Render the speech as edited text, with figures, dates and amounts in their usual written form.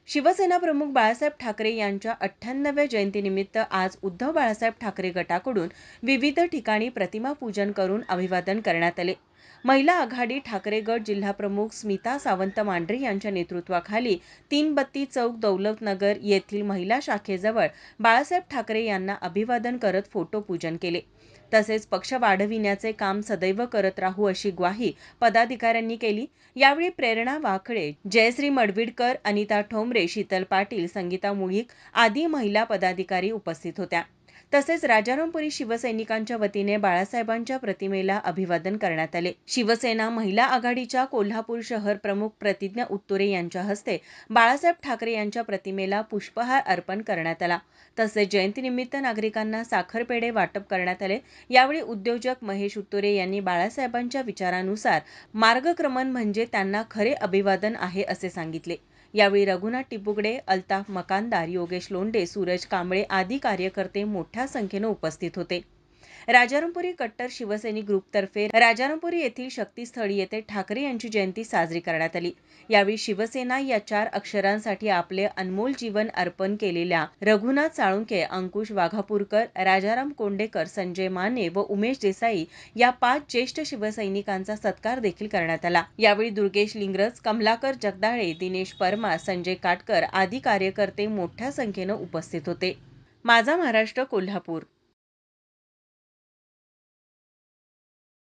शिवसेना प्रमुख बाळासाहेब ठाकरे यांच्या 98व्या जयंतीनिमित्त आज उद्धव बाळासाहेब ठाकरे गटाकडून विविध ठिकाणी प्रतिमा पूजन करून अभिवादन करण्यात आले. महिला आघाडी ठाकरे गट जिल्हाप्रमुख स्मिता सावंत मांढरे यांच्या नेतृत्वाखाली तीनबत्ती चौक दौलतनगर येथील महिला शाखेजवळ बाळासाहेब ठाकरे यांना अभिवादन करत फोटो पूजन केले. तसेच पक्ष वाढविण्याचे काम सदैव करत राहू अशी ग्वाही पदाधिकाऱ्यांनी केली. यावेळी प्रेरणा वाकळे, जयश्री मडविडकर, अनिता ठोंबरे, शीतल पाटील, संगीता मुळीक आदी महिला पदाधिकारी उपस्थित होत्या. तसेच राजारामपुरी शिवसैनिकांच्या वतीने बाळासाहेबांच्या प्रतिमेला अभिवादन करण्यात आले. शिवसेना महिला आघाडीच्या कोल्हापूर शहर प्रमुख प्रतिज्ञा उत्तुरे यांच्या हस्ते बाळासाहेब ठाकरे यांच्या प्रतिमेला पुष्पहार अर्पण करण्यात आला. तसेच जयंतीनिमित्त नागरिकांना साखर पेढे वाटप करण्यात आले. यावेळी उद्योजक महेश उत्तुरे यांनी बाळासाहेबांच्या विचारानुसार मार्गक्रमण म्हणजे त्यांना खरे अभिवादन आहे असे सांगितले. यावेळी रघुनाथ टिपुगडे, अल्ताफ मकानदार, योगेश लोंढे, सूरज कांबळे आदी कार्यकर्ते मोठ्या संख्येने उपस्थित होते. राजारामपुरी कट्टर शिवसैनिक ग्रुपतर्फे राजारामपुरी येथील शक्तीस्थळी येथे ठाकरे यांची जयंती साजरी करण्यात आली. यावेळी शिवसेना या 4 अक्षरांसाठी आपले अनमोल जीवन अर्पण केलेल्या रघुनाथ साळुंखे, अंकुश वाघापूरकर, राजाराम कोंडेकर, संजय माने व उमेश देसाई या 5 ज्येष्ठ शिवसैनिकांचा सत्कार देखील करण्यात आला. यावेळी दुर्गेश लिंगरज, कमलाकर जगदाळे, दिनेश परमार, संजय काटकर आदी कार्यकर्ते मोठ्या संख्येने उपस्थित होते. माझा महाराष्ट्र, कोल्हापूर.